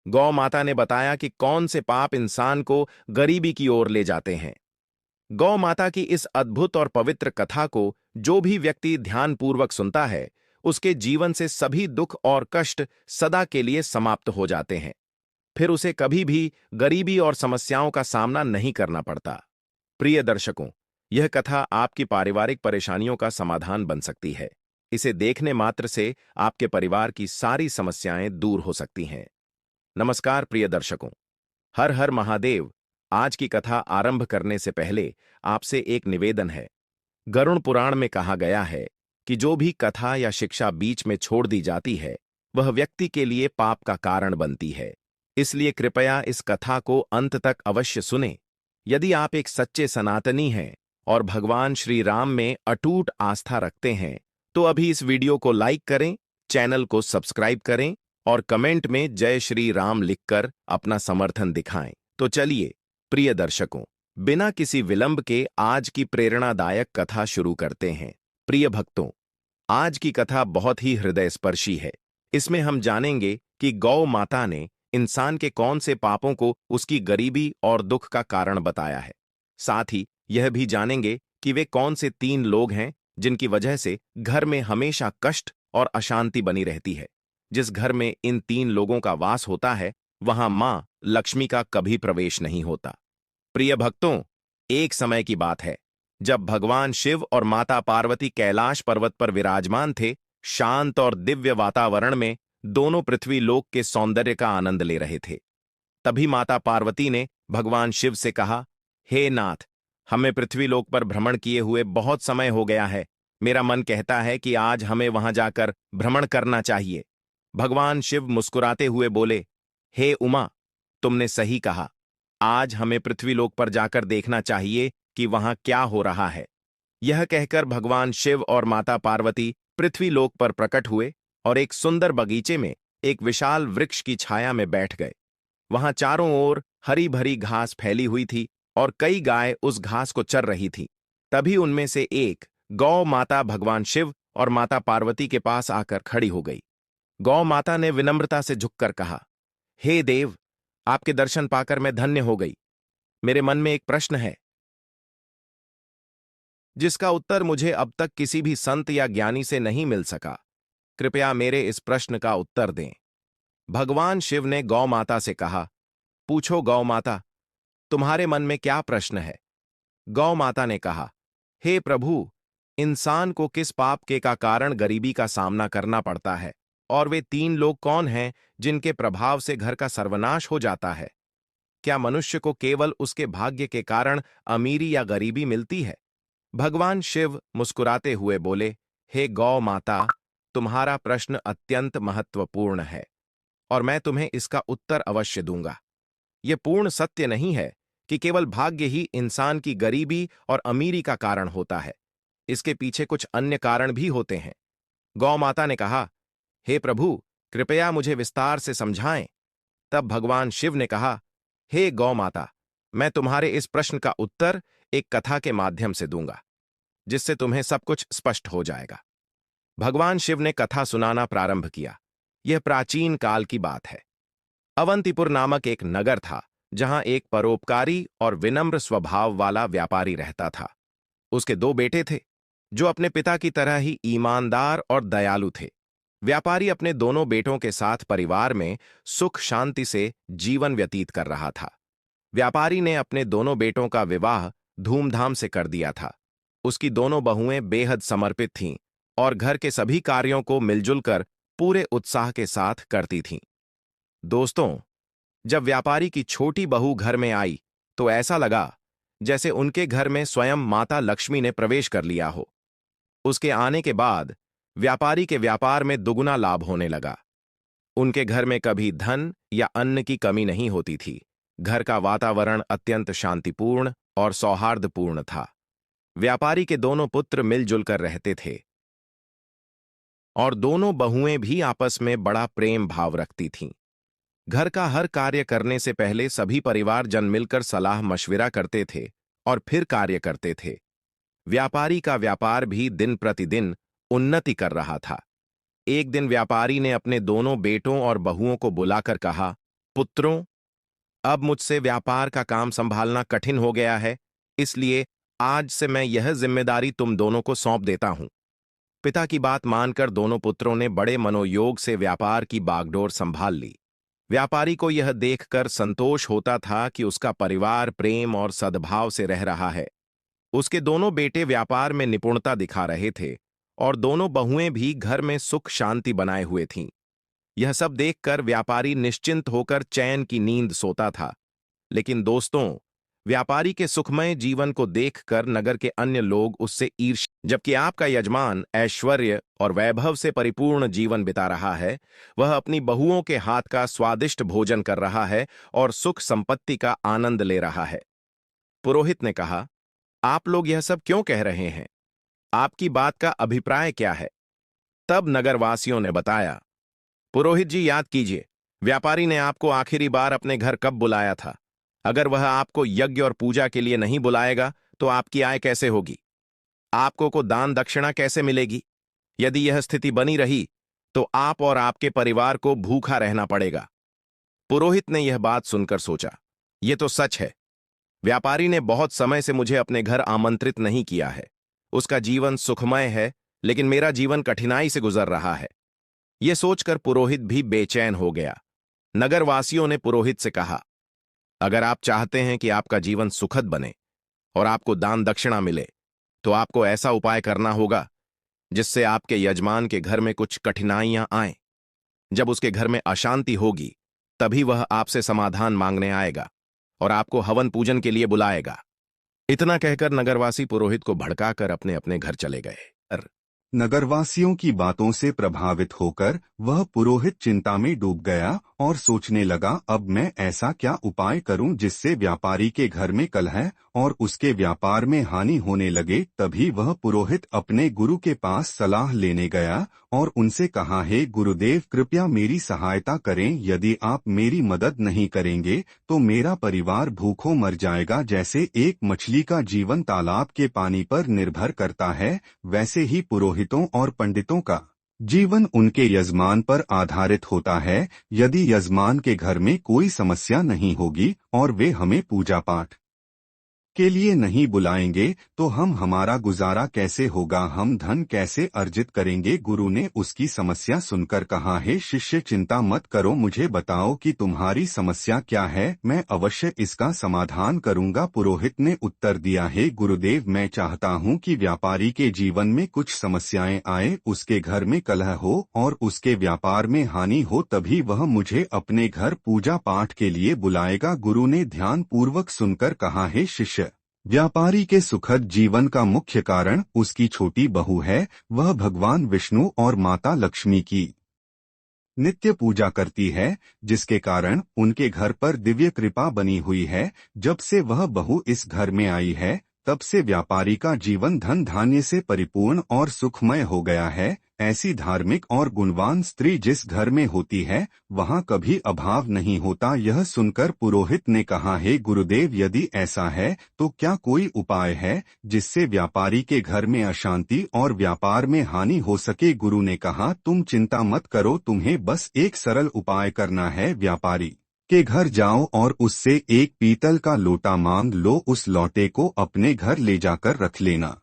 गौ माता ने बताया कि कौन से पाप इंसान को गरीबी की ओर ले जाते हैं। गौ माता की इस अद्भुत और पवित्र कथा को जो भी व्यक्ति ध्यानपूर्वक सुनता है, उसके जीवन से सभी दुख और कष्ट सदा के लिए समाप्त हो जाते हैं। फिर उसे कभी भी गरीबी और समस्याओं का सामना नहीं करना पड़ता। प्रिय दर्शकों, यह कथा आपकी पारिवारिक परेशानियों का समाधान बन सकती है। इसे देखने मात्र से आपके परिवार की सारी समस्याएं दूर हो सकती हैं। नमस्कार प्रिय दर्शकों, हर हर महादेव। आज की कथा आरंभ करने से पहले आपसे एक निवेदन है। गरुड़ पुराण में कहा गया है कि जो भी कथा या शिक्षा बीच में छोड़ दी जाती है, वह व्यक्ति के लिए पाप का कारण बनती है। इसलिए कृपया इस कथा को अंत तक अवश्य सुनें। यदि आप एक सच्चे सनातनी हैं और भगवान श्री राम में अटूट आस्था रखते हैं, तो अभी इस वीडियो को लाइक करें, चैनल को सब्सक्राइब करें और कमेंट में जय श्री राम लिखकर अपना समर्थन दिखाएं। तो चलिए प्रिय दर्शकों, बिना किसी विलंब के आज की प्रेरणादायक कथा शुरू करते हैं। प्रिय भक्तों, आज की कथा बहुत ही हृदयस्पर्शी है। इसमें हम जानेंगे कि गौ माता ने इंसान के कौन से पापों को उसकी गरीबी और दुख का कारण बताया है। साथ ही यह भी जानेंगे कि वे कौन से 3 लोग हैं जिनकी वजह से घर में हमेशा कष्ट और अशांति बनी रहती है। जिस घर में इन 3 लोगों का वास होता है, वहां मां लक्ष्मी का कभी प्रवेश नहीं होता। प्रिय भक्तों, एक समय की बात है जब भगवान शिव और माता पार्वती कैलाश पर्वत पर विराजमान थे। शांत और दिव्य वातावरण में दोनों पृथ्वी लोक के सौंदर्य का आनंद ले रहे थे। तभी माता पार्वती ने भगवान शिव से कहा, हे नाथ, हमें पृथ्वी लोक पर भ्रमण किए हुए बहुत समय हो गया है। मेरा मन कहता है कि आज हमें वहां जाकर भ्रमण करना चाहिए। भगवान शिव मुस्कुराते हुए बोले, हे उमा, तुमने सही कहा। आज हमें पृथ्वीलोक पर जाकर देखना चाहिए कि वहां क्या हो रहा है। यह कहकर भगवान शिव और माता पार्वती पृथ्वीलोक पर प्रकट हुए और एक सुंदर बगीचे में एक विशाल वृक्ष की छाया में बैठ गए। वहां चारों ओर हरी भरी घास फैली हुई थी और कई गाय उस घास को चर रही थी। तभी उनमें से एक गौ माता भगवान शिव और माता पार्वती के पास आकर खड़ी हो गई। गौ माता ने विनम्रता से झुककर कहा, हे देव, आपके दर्शन पाकर मैं धन्य हो गई। मेरे मन में एक प्रश्न है जिसका उत्तर मुझे अब तक किसी भी संत या ज्ञानी से नहीं मिल सका। कृपया मेरे इस प्रश्न का उत्तर दें। भगवान शिव ने गौ माता से कहा, पूछो गौ माता, तुम्हारे मन में क्या प्रश्न है। गौ माता ने कहा, हे प्रभु, इंसान को किस पाप के का कारण गरीबी का सामना करना पड़ता है, और वे 3 लोग कौन हैं जिनके प्रभाव से घर का सर्वनाश हो जाता है। क्या मनुष्य को केवल उसके भाग्य के कारण अमीरी या गरीबी मिलती है। भगवान शिव मुस्कुराते हुए बोले, हे गौ माता, तुम्हारा प्रश्न अत्यंत महत्वपूर्ण है और मैं तुम्हें इसका उत्तर अवश्य दूंगा। यह पूर्ण सत्य नहीं है कि केवल भाग्य ही इंसान की गरीबी और अमीरी का कारण होता है। इसके पीछे कुछ अन्य कारण भी होते हैं। गौ माता ने कहा, हे प्रभु, कृपया मुझे विस्तार से समझाएं। तब भगवान शिव ने कहा, हे गौ माता, मैं तुम्हारे इस प्रश्न का उत्तर एक कथा के माध्यम से दूंगा, जिससे तुम्हें सब कुछ स्पष्ट हो जाएगा। भगवान शिव ने कथा सुनाना प्रारंभ किया। यह प्राचीन काल की बात है। अवंतीपुर नामक एक नगर था, जहां एक परोपकारी और विनम्र स्वभाव वाला व्यापारी रहता था। उसके 2 बेटे थे, जो अपने पिता की तरह ही ईमानदार और दयालु थे। व्यापारी अपने दोनों बेटों के साथ परिवार में सुख शांति से जीवन व्यतीत कर रहा था। व्यापारी ने अपने दोनों बेटों का विवाह धूमधाम से कर दिया था। उसकी दोनों बहुएं बेहद समर्पित थीं और घर के सभी कार्यों को मिलजुल कर पूरे उत्साह के साथ करती थीं। दोस्तों, जब व्यापारी की छोटी बहू घर में आई, तो ऐसा लगा जैसे उनके घर में स्वयं माता लक्ष्मी ने प्रवेश कर लिया हो। उसके आने के बाद व्यापारी के व्यापार में दुगुना लाभ होने लगा। उनके घर में कभी धन या अन्न की कमी नहीं होती थी। घर का वातावरण अत्यंत शांतिपूर्ण और सौहार्दपूर्ण था। व्यापारी के दोनों पुत्र मिलजुल कर रहते थे और दोनों बहुएं भी आपस में बड़ा प्रेम भाव रखती थीं। घर का हर कार्य करने से पहले सभी परिवारजन मिलकर सलाह मशविरा करते थे और फिर कार्य करते थे। व्यापारी का व्यापार भी दिन प्रतिदिन उन्नति कर रहा था। एक दिन व्यापारी ने अपने दोनों बेटों और बहुओं को बुलाकर कहा, पुत्रों, अब मुझसे व्यापार का काम संभालना कठिन हो गया है, इसलिए आज से मैं यह जिम्मेदारी तुम दोनों को सौंप देता हूं। पिता की बात मानकर दोनों पुत्रों ने बड़े मनोयोग से व्यापार की बागडोर संभाल ली। व्यापारी को यह देखकर संतोष होता था कि उसका परिवार प्रेम और सद्भाव से रह रहा है। उसके दोनों बेटे व्यापार में निपुणता दिखा रहे थे और दोनों बहुएं भी घर में सुख शांति बनाए हुए थीं। यह सब देखकर व्यापारी निश्चिंत होकर चैन की नींद सोता था। लेकिन दोस्तों, व्यापारी के सुखमय जीवन को देखकर नगर के अन्य लोग उससे ईर्ष्या, जबकि आपका यजमान ऐश्वर्य और वैभव से परिपूर्ण जीवन बिता रहा है, वह अपनी बहुओं के हाथ का स्वादिष्ट भोजन कर रहा है और सुख संपत्ति का आनंद ले रहा है। पुरोहित ने कहा, आप लोग यह सब क्यों कह रहे हैं? आपकी बात का अभिप्राय क्या है? तब नगरवासियों ने बताया, पुरोहित जी, याद कीजिए, व्यापारी ने आपको आखिरी बार अपने घर कब बुलाया था? अगर वह आपको यज्ञ और पूजा के लिए नहीं बुलाएगा तो आपकी आय कैसे होगी? आपको को दान दक्षिणा कैसे मिलेगी? यदि यह स्थिति बनी रही तो आप और आपके परिवार को भूखा रहना पड़ेगा। पुरोहित ने यह बात सुनकर सोचा, यह तो सच है। व्यापारी ने बहुत समय से मुझे अपने घर आमंत्रित नहीं किया है। उसका जीवन सुखमय है, लेकिन मेरा जीवन कठिनाई से गुजर रहा है। यह सोचकर पुरोहित भी बेचैन हो गया। नगरवासियों ने पुरोहित से कहा, अगर आप चाहते हैं कि आपका जीवन सुखद बने और आपको दान दक्षिणा मिले, तो आपको ऐसा उपाय करना होगा जिससे आपके यजमान के घर में कुछ कठिनाइयां आएं। जब उसके घर में अशांति होगी, तभी वह आपसे समाधान मांगने आएगा और आपको हवन पूजन के लिए बुलाएगा। इतना कहकर नगरवासी पुरोहित को भड़काकर अपने अपने घर चले गए। नगरवासियों की बातों से प्रभावित होकर वह पुरोहित चिंता में डूब गया और सोचने लगा, अब मैं ऐसा क्या उपाय करूं जिससे व्यापारी के घर में कलह और उसके व्यापार में हानि होने लगे। तभी वह पुरोहित अपने गुरु के पास सलाह लेने गया और उनसे कहा, हे गुरुदेव, कृपया मेरी सहायता करें। यदि आप मेरी मदद नहीं करेंगे तो मेरा परिवार भूखों मर जाएगा। जैसे एक मछली का जीवन तालाब के पानी पर निर्भर करता है, वैसे ही पुरोहितों और पंडितों का जीवन उनके यजमान पर आधारित होता है। यदि यजमान के घर में कोई समस्या नहीं होगी और वे हमें पूजा पाठ के लिए नहीं बुलाएंगे तो हमारा गुजारा कैसे होगा, हम धन कैसे अर्जित करेंगे। गुरु ने उसकी समस्या सुनकर कहा, हे शिष्य, चिंता मत करो, मुझे बताओ कि तुम्हारी समस्या क्या है, मैं अवश्य इसका समाधान करूंगा। पुरोहित ने उत्तर दिया, हे गुरुदेव, मैं चाहता हूं कि व्यापारी के जीवन में कुछ समस्याएं आए, उसके घर में कलह हो और उसके व्यापार में हानि हो, तभी वह मुझे अपने घर पूजा पाठ के लिए बुलाएगा। गुरु ने ध्यान पूर्वक सुनकर कहा, हे शिष्य, व्यापारी के सुखद जीवन का मुख्य कारण उसकी छोटी बहू है। वह भगवान विष्णु और माता लक्ष्मी की नित्य पूजा करती है, जिसके कारण उनके घर पर दिव्य कृपा बनी हुई है। जब से वह बहू इस घर में आई है, तब से व्यापारी का जीवन धन धान्य से परिपूर्ण और सुखमय हो गया है। ऐसी धार्मिक और गुणवान स्त्री जिस घर में होती है, वहां कभी अभाव नहीं होता। यह सुनकर पुरोहित ने कहा, हे गुरुदेव, यदि ऐसा है तो क्या कोई उपाय है जिससे व्यापारी के घर में अशांति और व्यापार में हानि हो सके। गुरु ने कहा, तुम चिंता मत करो, तुम्हें बस एक सरल उपाय करना है। व्यापारी के घर जाओ और उससे एक पीतल का लोटा मांग लो, उस लोटे को अपने घर ले जाकर रख लेना।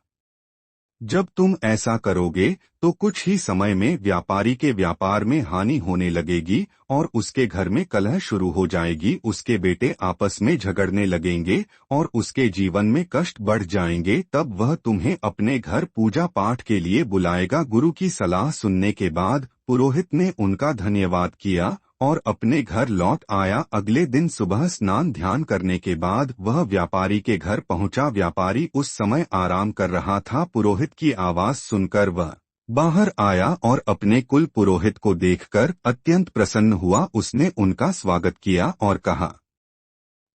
जब तुम ऐसा करोगे तो कुछ ही समय में व्यापारी के व्यापार में हानि होने लगेगी और उसके घर में कलह शुरू हो जाएगी। उसके बेटे आपस में झगड़ने लगेंगे और उसके जीवन में कष्ट बढ़ जाएंगे। तब वह तुम्हें अपने घर पूजा पाठ के लिए बुलाएगा। गुरु की सलाह सुनने के बाद पुरोहित ने उनका धन्यवाद किया और अपने घर लौट आया। अगले दिन सुबह स्नान ध्यान करने के बाद वह व्यापारी के घर पहुंचा। व्यापारी उस समय आराम कर रहा था। पुरोहित की आवाज सुनकर वह बाहर आया और अपने कुल पुरोहित को देखकर अत्यंत प्रसन्न हुआ। उसने उनका स्वागत किया और कहा,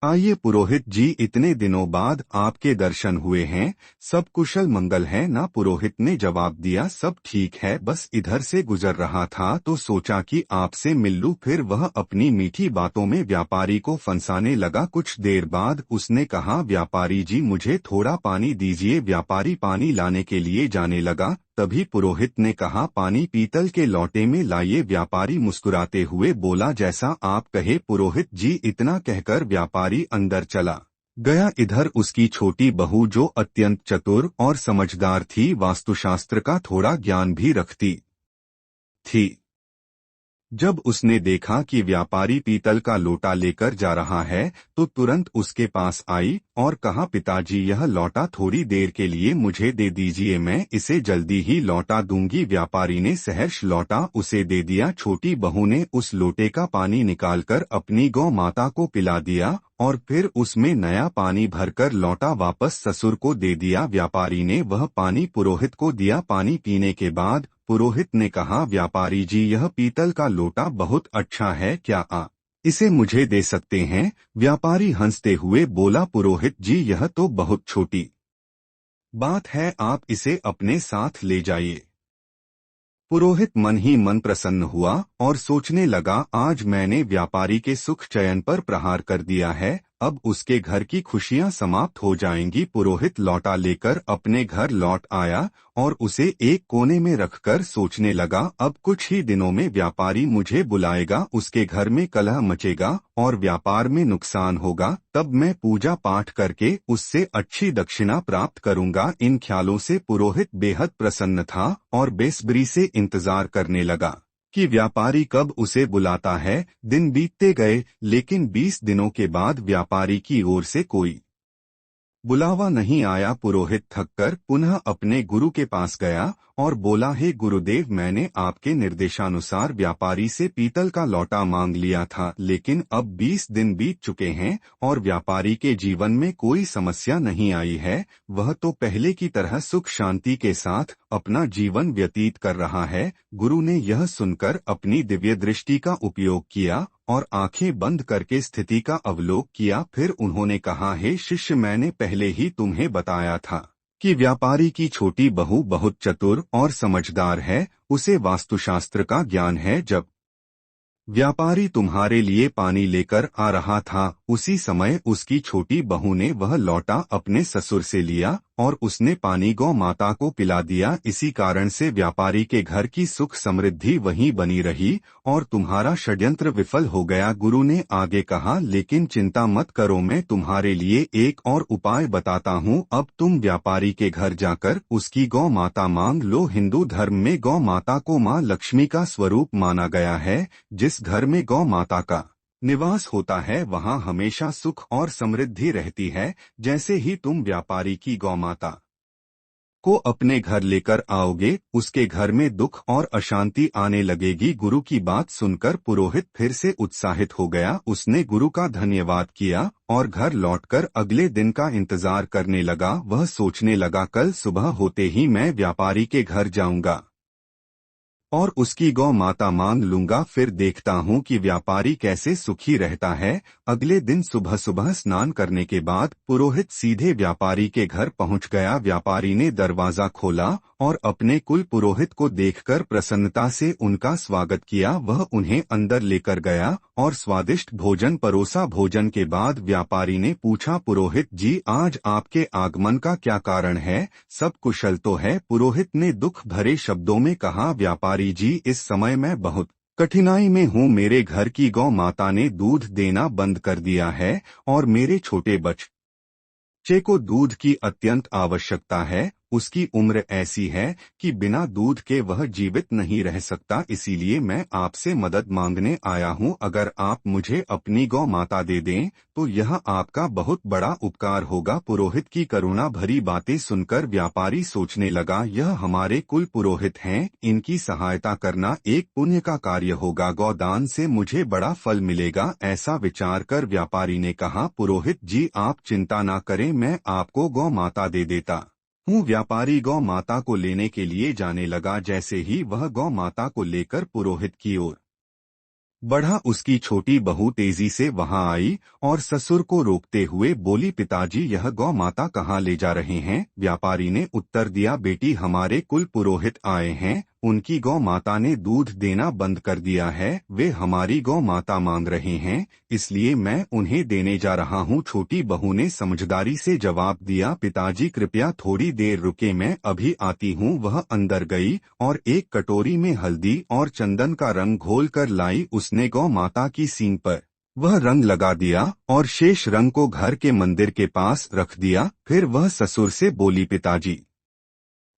आइए पुरोहित जी, इतने दिनों बाद आपके दर्शन हुए हैं, सब कुशल मंगल है ना। पुरोहित ने जवाब दिया, सब ठीक है, बस इधर से गुजर रहा था तो सोचा कि आपसे मिल लूं। फिर वह अपनी मीठी बातों में व्यापारी को फंसाने लगा। कुछ देर बाद उसने कहा, व्यापारी जी, मुझे थोड़ा पानी दीजिए। व्यापारी पानी लाने के लिए जाने लगा। तभी पुरोहित ने कहा, पानी पीतल के लोटे में लाइए। व्यापारी मुस्कुराते हुए बोला, जैसा आप कहे पुरोहित जी। इतना कहकर व्यापारी अंदर चला गया। इधर उसकी छोटी बहू, जो अत्यंत चतुर और समझदार थी, वास्तुशास्त्र का थोड़ा ज्ञान भी रखती थी, जब उसने देखा कि व्यापारी पीतल का लोटा लेकर जा रहा है तो तुरंत उसके पास आई और कहा, पिताजी यह लोटा थोड़ी देर के लिए मुझे दे दीजिए, मैं इसे जल्दी ही लौटा दूंगी। व्यापारी ने सहर्ष लोटा उसे दे दिया। छोटी बहू ने उस लोटे का पानी निकालकर अपनी गौ माता को पिला दिया और फिर उसमें नया पानी भरकर लोटा वापस ससुर को दे दिया। व्यापारी ने वह पानी पुरोहित को दिया। पानी पीने के बाद पुरोहित ने कहा, व्यापारी जी यह पीतल का लोटा बहुत अच्छा है, क्या आप इसे मुझे दे सकते हैं? व्यापारी हंसते हुए बोला, पुरोहित जी यह तो बहुत छोटी बात है, आप इसे अपने साथ ले जाइए। पुरोहित मन ही मन प्रसन्न हुआ और सोचने लगा, आज मैंने व्यापारी के सुख चयन पर प्रहार कर दिया है, अब उसके घर की खुशियां समाप्त हो जाएंगी। पुरोहित लौटा लेकर अपने घर लौट आया और उसे एक कोने में रखकर सोचने लगा, अब कुछ ही दिनों में व्यापारी मुझे बुलाएगा, उसके घर में कलह मचेगा और व्यापार में नुकसान होगा, तब मैं पूजा पाठ करके उससे अच्छी दक्षिणा प्राप्त करूंगा। इन ख्यालों से पुरोहित बेहद प्रसन्न था और बेसब्री से इंतजार करने लगा कि व्यापारी कब उसे बुलाता है। दिन बीतते गए, लेकिन 20 दिनों के बाद व्यापारी की ओर से कोई बुलावा नहीं आया। पुरोहित थककर पुनः अपने गुरु के पास गया और बोला, हे गुरुदेव, मैंने आपके निर्देशानुसार व्यापारी से पीतल का लोटा मांग लिया था, लेकिन अब 20 दिन बीत चुके हैं और व्यापारी के जीवन में कोई समस्या नहीं आई है। वह तो पहले की तरह सुख शांति के साथ अपना जीवन व्यतीत कर रहा है। गुरु ने यह सुनकर अपनी दिव्य दृष्टि का उपयोग किया और आंखें बंद करके स्थिति का अवलोक किया। फिर उन्होंने कहा, हे शिष्य, मैंने पहले ही तुम्हें बताया था कि व्यापारी की छोटी बहू बहुत चतुर और समझदार है, उसे वास्तुशास्त्र का ज्ञान है। जब व्यापारी तुम्हारे लिए पानी लेकर आ रहा था, उसी समय उसकी छोटी बहू ने वह लोटा अपने ससुर से लिया और उसने पानी गौ माता को पिला दिया। इसी कारण से व्यापारी के घर की सुख समृद्धि वहीं बनी रही और तुम्हारा षड्यंत्र विफल हो गया। गुरु ने आगे कहा, लेकिन चिंता मत करो, मैं तुम्हारे लिए एक और उपाय बताता हूँ। अब तुम व्यापारी के घर जाकर उसकी गौ माता मांग लो। हिंदू धर्म में गौ माता को माँ लक्ष्मी का स्वरूप माना गया है। जिस घर में गौ माता का निवास होता है वहाँ हमेशा सुख और समृद्धि रहती है। जैसे ही तुम व्यापारी की गौ माता को अपने घर लेकर आओगे, उसके घर में दुख और अशांति आने लगेगी। गुरु की बात सुनकर पुरोहित फिर से उत्साहित हो गया। उसने गुरु का धन्यवाद किया और घर लौटकर अगले दिन का इंतजार करने लगा। वह सोचने लगा, कल सुबह होते ही मैं व्यापारी के घर जाऊंगा और उसकी गौ माता मांग लूंगा, फिर देखता हूँ कि व्यापारी कैसे सुखी रहता है। अगले दिन सुबह सुबह स्नान करने के बाद पुरोहित सीधे व्यापारी के घर पहुँच गया। व्यापारी ने दरवाजा खोला और अपने कुल पुरोहित को देखकर प्रसन्नता से उनका स्वागत किया। वह उन्हें अंदर लेकर गया और स्वादिष्ट भोजन परोसा। भोजन के बाद व्यापारी ने पूछा, पुरोहित जी, आज आपके आगमन का क्या कारण है? सब कुशल तो है? पुरोहित ने दुख भरे शब्दों में कहा, व्यापारी जी, इस समय मैं बहुत कठिनाई में हूँ। मेरे घर की गौ माता ने दूध देना बंद कर दिया है और मेरे छोटे बच्चे को दूध की अत्यंत आवश्यकता है। उसकी उम्र ऐसी है कि बिना दूध के वह जीवित नहीं रह सकता, इसीलिए मैं आपसे मदद मांगने आया हूँ। अगर आप मुझे अपनी गौ माता दे दें तो यह आपका बहुत बड़ा उपकार होगा। पुरोहित की करुणा भरी बातें सुनकर व्यापारी सोचने लगा, यह हमारे कुल पुरोहित हैं, इनकी सहायता करना एक पुण्य का कार्य होगा, गौदान से मुझे बड़ा फल मिलेगा। ऐसा विचार कर व्यापारी ने कहा, पुरोहित जी, आप चिंता न करें, मैं आपको गौ माता दे देता हूँ। व्यापारी गौ माता को लेने के लिए जाने लगा। जैसे ही वह गौ माता को लेकर पुरोहित की ओर बढ़ा, उसकी छोटी बहू तेजी से वहां आई और ससुर को रोकते हुए बोली, पिताजी, यह गौ माता कहाँ ले जा रहे हैं? व्यापारी ने उत्तर दिया, बेटी, हमारे कुल पुरोहित आए हैं उनकी गौ माता ने दूध देना बंद कर दिया है। वे हमारी गौ माता मांग रहे हैं, इसलिए मैं उन्हें देने जा रहा हूँ। छोटी बहू ने समझदारी से जवाब दिया, पिताजी कृपया थोड़ी देर रुके, मैं अभी आती हूँ। वह अंदर गई और एक कटोरी में हल्दी और चंदन का रंग घोल कर लाई। उसने गौ माता की सींग पर वह रंग लगा दिया और शेष रंग को घर के मंदिर के पास रख दिया। फिर वह ससुर से बोली, पिताजी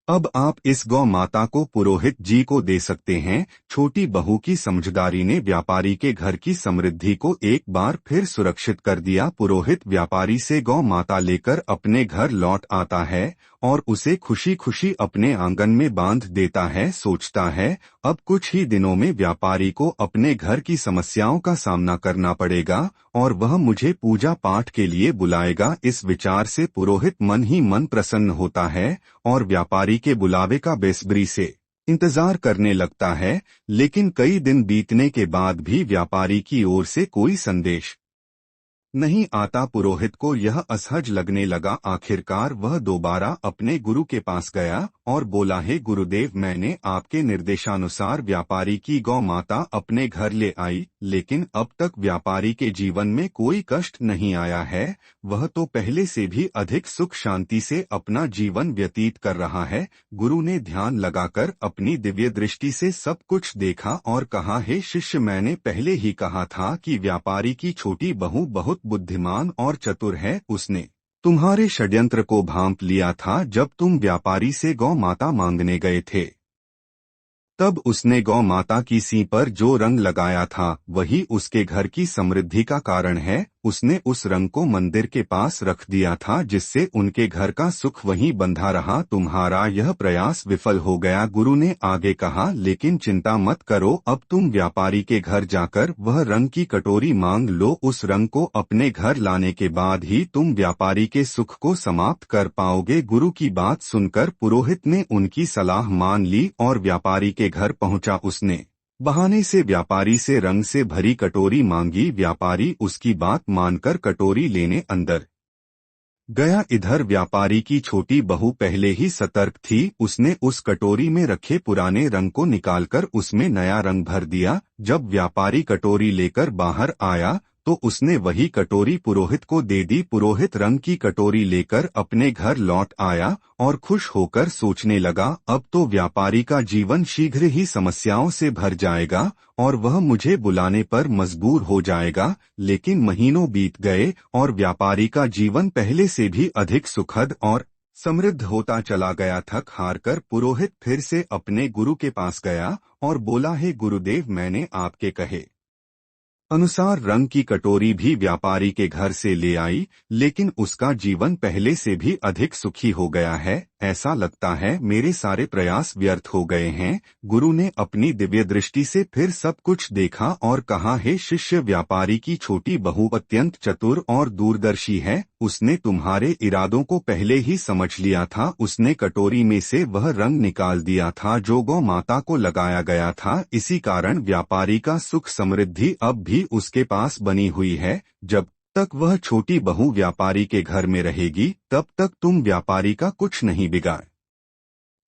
अब आप इस गौ माता को पुरोहित जी को दे सकते हैं। छोटी बहू की समझदारी ने व्यापारी के घर की समृद्धि को एक बार फिर सुरक्षित कर दिया। पुरोहित व्यापारी से गौ माता लेकर अपने घर लौट आता है और उसे खुशी खुशी अपने आंगन में बांध देता है। सोचता है, अब कुछ ही दिनों में व्यापारी को अपने घर की समस्याओं का सामना करना पड़ेगा और वह मुझे पूजा पाठ के लिए बुलाएगा। इस विचार से पुरोहित मन ही मन प्रसन्न होता है और व्यापारी के बुलावे का बेसब्री से इंतजार करने लगता है। लेकिन कई दिन बीतने के बाद भी व्यापारी की ओर से कोई संदेश नहीं आता। पुरोहित को यह असहज लगने लगा। आखिरकार वह दोबारा अपने गुरु के पास गया और बोला, हे गुरुदेव, मैंने आपके निर्देशानुसार व्यापारी की गौ माता अपने घर ले आई, लेकिन अब तक व्यापारी के जीवन में कोई कष्ट नहीं आया है। वह तो पहले से भी अधिक सुख शांति से अपना जीवन व्यतीत कर रहा है। गुरु ने ध्यान लगाकर अपनी दिव्य दृष्टि से सब कुछ देखा और कहा, हे शिष्य, मैंने पहले ही कहा था कि व्यापारी की छोटी बहू बहुत बुद्धिमान और चतुर है। उसने तुम्हारे षड्यंत्र को भांप लिया था जब तुम व्यापारी से गौ माता मांगने गए थे। तब उसने गौ माता की सींग पर जो रंग लगाया था वही उसके घर की समृद्धि का कारण है। उसने उस रंग को मंदिर के पास रख दिया था, जिससे उनके घर का सुख वहीं बंधा रहा। तुम्हारा यह प्रयास विफल हो गया। गुरु ने आगे कहा, लेकिन चिंता मत करो, अब तुम व्यापारी के घर जाकर वह रंग की कटोरी मांग लो। उस रंग को अपने घर लाने के बाद ही तुम व्यापारी के सुख को समाप्त कर पाओगे। गुरु की बात सुनकर पुरोहित ने उनकी सलाह मान ली और व्यापारी के घर पहुंचा। उसने बहाने से व्यापारी से रंग से भरी कटोरी मांगी। व्यापारी उसकी बात मानकर कटोरी लेने अंदर गया। इधर व्यापारी की छोटी बहू पहले ही सतर्क थी। उसने उस कटोरी में रखे पुराने रंग को निकालकर उसमें नया रंग भर दिया। जब व्यापारी कटोरी लेकर बाहर आया तो उसने वही कटोरी पुरोहित को दे दी। पुरोहित रंग की कटोरी लेकर अपने घर लौट आया और खुश होकर सोचने लगा, अब तो व्यापारी का जीवन शीघ्र ही समस्याओं से भर जाएगा और वह मुझे बुलाने पर मजबूर हो जाएगा। लेकिन महीनों बीत गए और व्यापारी का जीवन पहले से भी अधिक सुखद और समृद्ध होता चला गया। थक हार कर पुरोहित फिर से अपने गुरु के पास गया और बोला, हे गुरुदेव, मैंने आपके कहे अनुसार रंग की कटोरी भी व्यापारी के घर से ले आई, लेकिन उसका जीवन पहले से भी अधिक सुखी हो गया है। ऐसा लगता है मेरे सारे प्रयास व्यर्थ हो गए हैं। गुरु ने अपनी दिव्य दृष्टि से फिर सब कुछ देखा और कहा, हे शिष्य, व्यापारी की छोटी बहू अत्यंत चतुर और दूरदर्शी है। उसने तुम्हारे इरादों को पहले ही समझ लिया था। उसने कटोरी में से वह रंग निकाल दिया था जो गौ माता को लगाया गया था। इसी कारण व्यापारी का सुख समृद्धि अब भी उसके पास बनी हुई है। जब तक वह छोटी बहू व्यापारी के घर में रहेगी तब तक तुम व्यापारी का कुछ नहीं बिगाड़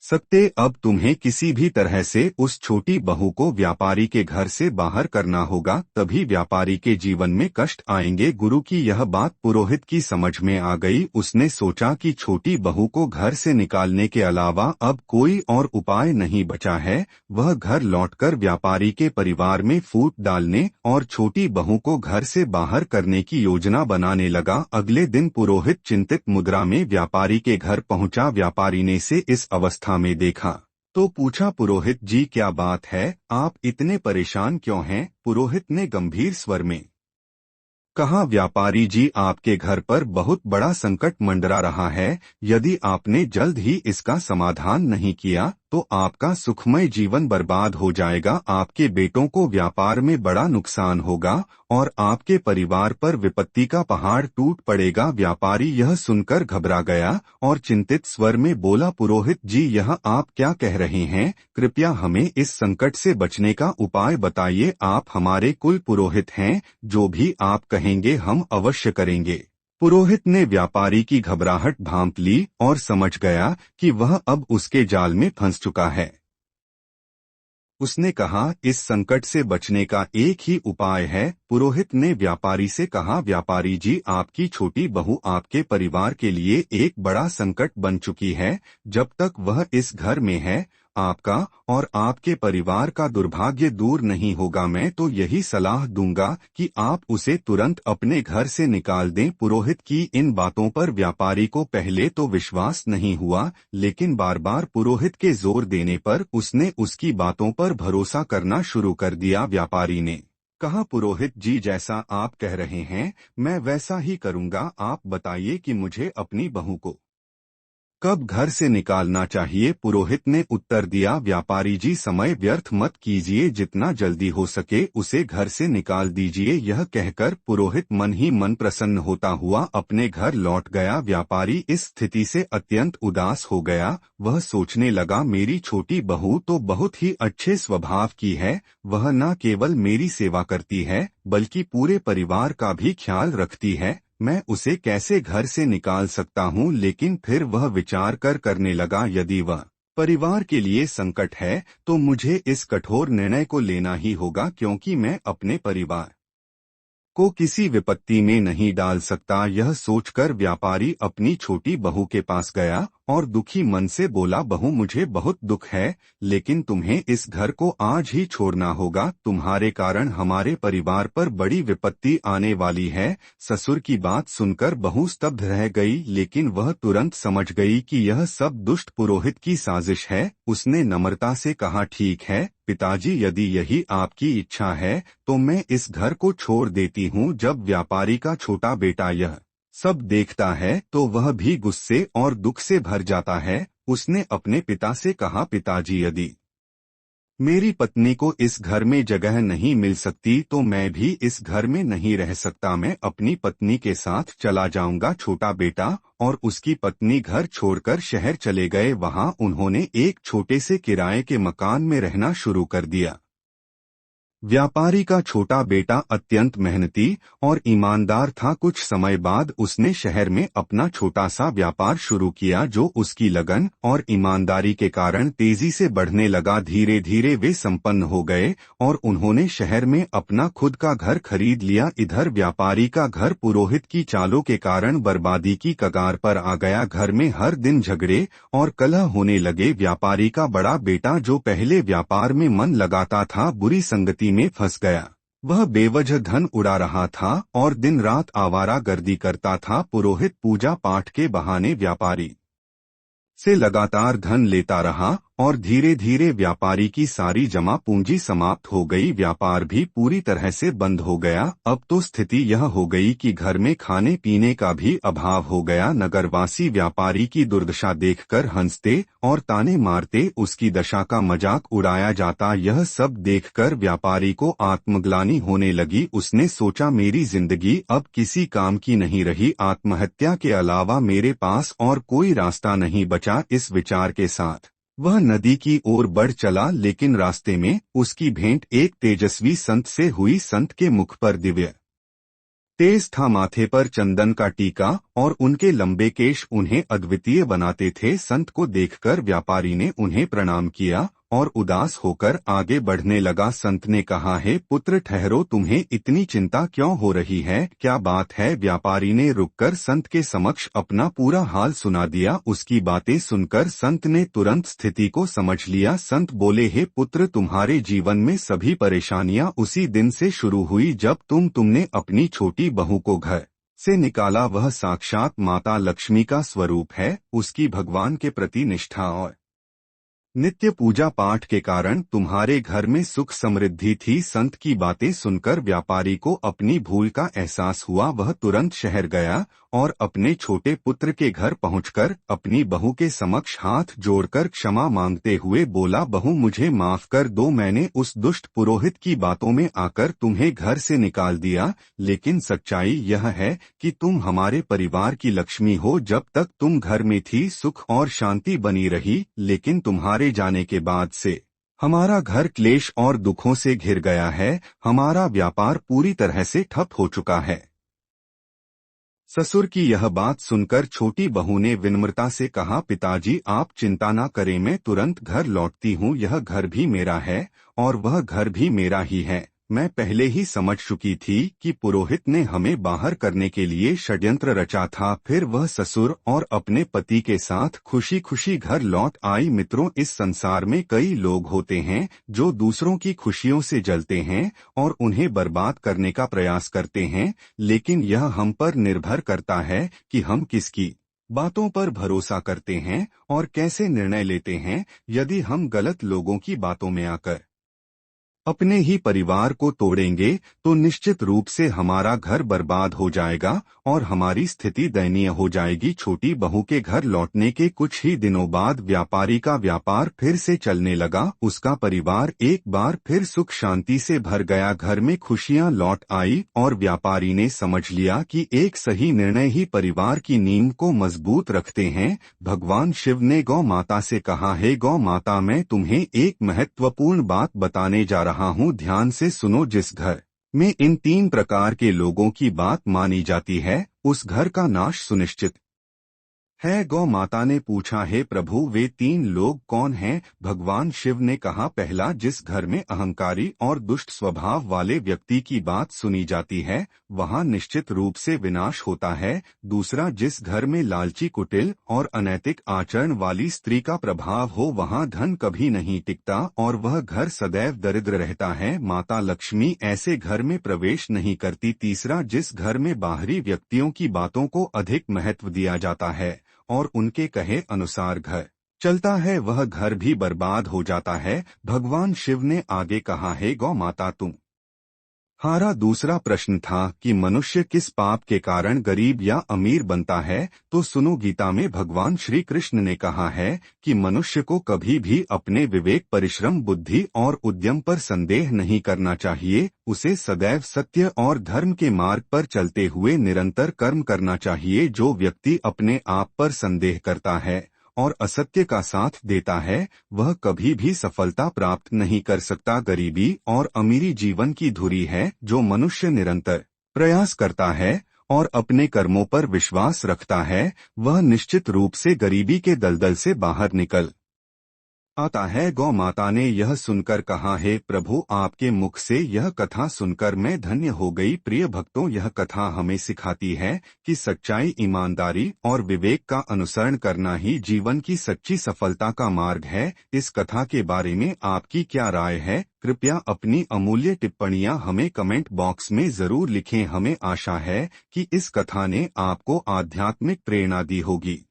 सकते। अब तुम्हें किसी भी तरह से उस छोटी बहू को व्यापारी के घर से बाहर करना होगा, तभी व्यापारी के जीवन में कष्ट आएंगे। गुरु की यह बात पुरोहित की समझ में आ गई। उसने सोचा कि छोटी बहू को घर से निकालने के अलावा अब कोई और उपाय नहीं बचा है। वह घर लौटकर व्यापारी के परिवार में फूट डालने और छोटी बहू को घर से बाहर करने की योजना बनाने लगा। अगले दिन पुरोहित चिंतित मुद्रा में व्यापारी के घर पहुंचा। व्यापारी ने से इस अवस्था में देखा तो पूछा, पुरोहित जी, क्या बात है, आप इतने परेशान क्यों हैं? पुरोहित ने गंभीर स्वर में कहा, व्यापारी जी, आपके घर पर बहुत बड़ा संकट मंडरा रहा है। यदि आपने जल्द ही इसका समाधान नहीं किया तो आपका सुखमय जीवन बर्बाद हो जाएगा। आपके बेटों को व्यापार में बड़ा नुकसान होगा और आपके परिवार पर विपत्ति का पहाड़ टूट पड़ेगा। व्यापारी यह सुनकर घबरा गया और चिंतित स्वर में बोला, पुरोहित जी, यह आप क्या कह रहे हैं? कृपया हमें इस संकट से बचने का उपाय बताइए। आप हमारे कुल पुरोहित हैं, जो भी आप कहेंगे हम अवश्य करेंगे। पुरोहित ने व्यापारी की घबराहट भांप ली और समझ गया कि वह अब उसके जाल में फंस चुका है। उसने कहा, इस संकट से बचने का एक ही उपाय है। पुरोहित ने व्यापारी से कहा, व्यापारी जी, आपकी छोटी बहू आपके परिवार के लिए एक बड़ा संकट बन चुकी है। जब तक वह इस घर में है, आपका और आपके परिवार का दुर्भाग्य दूर नहीं होगा। मैं तो यही सलाह दूंगा कि आप उसे तुरंत अपने घर से निकाल दें। पुरोहित की इन बातों पर व्यापारी को पहले तो विश्वास नहीं हुआ, लेकिन बार बार पुरोहित के जोर देने पर उसने उसकी बातों पर भरोसा करना शुरू कर दिया। व्यापारी ने कहा, पुरोहित जी, जैसा आप कह रहे हैं मैं वैसा ही करूंगा। आप बताइए कि मुझे अपनी बहू को कब घर से निकालना चाहिए। पुरोहित ने उत्तर दिया, व्यापारी जी, समय व्यर्थ मत कीजिए, जितना जल्दी हो सके उसे घर से निकाल दीजिए। यह कहकर पुरोहित मन ही मन प्रसन्न होता हुआ अपने घर लौट गया। व्यापारी इस स्थिति से अत्यंत उदास हो गया। वह सोचने लगा, मेरी छोटी बहू तो बहुत ही अच्छे स्वभाव की है। वह न केवल मेरी सेवा करती है बल्कि पूरे परिवार का भी ख्याल रखती है। मैं उसे कैसे घर से निकाल सकता हूँ। लेकिन फिर वह विचार करने लगा, यदि वह परिवार के लिए संकट है तो मुझे इस कठोर निर्णय को लेना ही होगा, क्योंकि मैं अपने परिवार को किसी विपत्ति में नहीं डाल सकता। यह सोचकर व्यापारी अपनी छोटी बहू के पास गया और दुखी मन से बोला, बहू, मुझे बहुत दुख है, लेकिन तुम्हें इस घर को आज ही छोड़ना होगा। तुम्हारे कारण हमारे परिवार पर बड़ी विपत्ति आने वाली है। ससुर की बात सुनकर बहू स्तब्ध रह गई, लेकिन वह तुरंत समझ गई कि यह सब दुष्ट पुरोहित की साजिश है। उसने नम्रता से कहा, ठीक है पिताजी, यदि यही आपकी इच्छा है तो मैं इस घर को छोड़ देती हूँ। जब व्यापारी का छोटा बेटा यह सब देखता है तो वह भी गुस्से और दुख से भर जाता है। उसने अपने पिता से कहा, पिताजी, यदि मेरी पत्नी को इस घर में जगह नहीं मिल सकती तो मैं भी इस घर में नहीं रह सकता। मैं अपनी पत्नी के साथ चला जाऊंगा। छोटा बेटा और उसकी पत्नी घर छोड़कर शहर चले गए। वहां उन्होंने एक छोटे से किराए के मकान में रहना शुरू कर दिया। व्यापारी का छोटा बेटा अत्यंत मेहनती और ईमानदार था। कुछ समय बाद उसने शहर में अपना छोटा सा व्यापार शुरू किया, जो उसकी लगन और ईमानदारी के कारण तेजी से बढ़ने लगा। धीरे धीरे वे संपन्न हो गए और उन्होंने शहर में अपना खुद का घर खरीद लिया। इधर व्यापारी का घर पुरोहित की चालों के कारण बर्बादी की कगार पर आ गया। घर में हर दिन झगड़े और कलह होने लगे। व्यापारी का बड़ा बेटा, जो पहले व्यापार में मन लगाता था, बुरी संगति में फंस गया। वह बेवजह धन उड़ा रहा था और दिन रात आवारागर्दी करता था। पुरोहित पूजा पाठ के बहाने व्यापारी से लगातार धन लेता रहा और धीरे धीरे व्यापारी की सारी जमा पूंजी समाप्त हो गई। व्यापार भी पूरी तरह से बंद हो गया। अब तो स्थिति यह हो गई कि घर में खाने पीने का भी अभाव हो गया। नगरवासी व्यापारी की दुर्दशा देखकर हंसते और ताने मारते उसकी दशा का मजाक उड़ाया जाता। यह सब देखकर व्यापारी को आत्मग्लानि होने लगी। उसने सोचा, मेरी जिंदगी अब किसी काम की नहीं रही। आत्महत्या के अलावा मेरे पास और कोई रास्ता नहीं बचा। इस विचार के साथ वह नदी की ओर बढ़ चला, लेकिन रास्ते में उसकी भेंट एक तेजस्वी संत से हुई। संत के मुख पर दिव्य तेज था, माथे पर चंदन का टीका और उनके लंबे केश उन्हें अद्वितीय बनाते थे। संत को देखकर व्यापारी ने उन्हें प्रणाम किया और उदास होकर आगे बढ़ने लगा। संत ने कहा, हे पुत्र, ठहरो, तुम्हें इतनी चिंता क्यों हो रही है? क्या बात है? व्यापारी ने रुककर संत के समक्ष अपना पूरा हाल सुना दिया। उसकी बातें सुनकर संत ने तुरंत स्थिति को समझ लिया। संत बोले, हे पुत्र, तुम्हारे जीवन में सभी परेशानियां उसी दिन से शुरू हुई जब तुमने अपनी छोटी बहू को घर से निकाला। वह साक्षात माता लक्ष्मी का स्वरूप है। उसकी भगवान के प्रति निष्ठा और नित्य पूजा पाठ के कारण तुम्हारे घर में सुख समृद्धि थी। संत की बातें सुनकर व्यापारी को अपनी भूल का एहसास हुआ। वह तुरंत शहर गया और अपने छोटे पुत्र के घर पहुंचकर अपनी बहू के समक्ष हाथ जोड़कर क्षमा मांगते हुए बोला, बहू, मुझे माफ कर दो। मैंने उस दुष्ट पुरोहित की बातों में आकर तुम्हें घर से निकाल दिया, लेकिन सच्चाई यह है कि तुम हमारे परिवार की लक्ष्मी हो। जब तक तुम घर में थी सुख और शांति बनी रही, लेकिन तुम्हारे जाने के बाद से हमारा घर क्लेश और दुखों से घिर गया है। हमारा व्यापार पूरी तरह से ठप हो चुका है। ससुर की यह बात सुनकर छोटी बहू ने विनम्रता से कहा, पिताजी आप चिंता न करें, मैं तुरंत घर लौटती हूँ। यह घर भी मेरा है और वह घर भी मेरा ही है। मैं पहले ही समझ चुकी थी कि पुरोहित ने हमें बाहर करने के लिए षड्यंत्र रचा था। फिर वह ससुर और अपने पति के साथ खुशी खुशी घर लौट आई। मित्रों, इस संसार में कई लोग होते हैं जो दूसरों की खुशियों से जलते हैं और उन्हें बर्बाद करने का प्रयास करते हैं, लेकिन यह हम पर निर्भर करता है कि हम किसकी बातों पर भरोसा करते हैं और कैसे निर्णय लेते हैं। यदि हम गलत लोगों की बातों में आकर अपने ही परिवार को तोड़ेंगे तो निश्चित रूप से हमारा घर बर्बाद हो जाएगा और हमारी स्थिति दयनीय हो जाएगी। छोटी बहू के घर लौटने के कुछ ही दिनों बाद व्यापारी का व्यापार फिर से चलने लगा। उसका परिवार एक बार फिर सुख शांति से भर गया। घर में खुशियां लौट आई और व्यापारी ने समझ लिया कि एक सही निर्णय ही परिवार की नींव को मजबूत रखते हैं। भगवान शिव ने गौ माता से कहा, हे गौ माता, मैं तुम्हें एक महत्वपूर्ण बात बताने जा रहा हूँ, ध्यान से सुनो। जिस घर में इन 3 प्रकार के लोगों की बात मानी जाती है उस घर का नाश सुनिश्चित है। गौ माता ने पूछा, हे प्रभु वे 3 लोग कौन हैं? भगवान शिव ने कहा, पहला, जिस घर में अहंकारी और दुष्ट स्वभाव वाले व्यक्ति की बात सुनी जाती है वहां निश्चित रूप से विनाश होता है। दूसरा, जिस घर में लालची, कुटिल और अनैतिक आचरण वाली स्त्री का प्रभाव हो वहां धन कभी नहीं टिकता और वह घर सदैव दरिद्र रहता है। माता लक्ष्मी ऐसे घर में प्रवेश नहीं करती। तीसरा, जिस घर में बाहरी व्यक्तियों की बातों को अधिक महत्व दिया जाता है और उनके कहे अनुसार घर चलता है वह घर भी बर्बाद हो जाता है। भगवान शिव ने आगे कहा, हे गौ माता, तुम्हारा दूसरा प्रश्न था कि मनुष्य किस पाप के कारण गरीब या अमीर बनता है। तो सुनो, गीता में भगवान श्री कृष्ण ने कहा है कि मनुष्य को कभी भी अपने विवेक, परिश्रम, बुद्धि और उद्यम पर संदेह नहीं करना चाहिए। उसे सदैव सत्य और धर्म के मार्ग पर चलते हुए निरंतर कर्म करना चाहिए। जो व्यक्ति अपने आप पर संदेह करता है और असत्य का साथ देता है वह कभी भी सफलता प्राप्त नहीं कर सकता। गरीबी और अमीरी जीवन की धुरी है। जो मनुष्य निरंतर प्रयास करता है और अपने कर्मों पर विश्वास रखता है वह निश्चित रूप से गरीबी के दलदल से बाहर निकल आता है। गौ माता ने यह सुनकर कहा, हे प्रभु, आपके मुख से यह कथा सुनकर मैं धन्य हो गई। प्रिय भक्तों, यह कथा हमें सिखाती है कि सच्चाई, ईमानदारी और विवेक का अनुसरण करना ही जीवन की सच्ची सफलता का मार्ग है। इस कथा के बारे में आपकी क्या राय है? कृपया अपनी अमूल्य टिप्पणियां हमें कमेंट बॉक्स में जरूर लिखें। हमें आशा है कि इस कथा ने आपको आध्यात्मिक प्रेरणा दी होगी।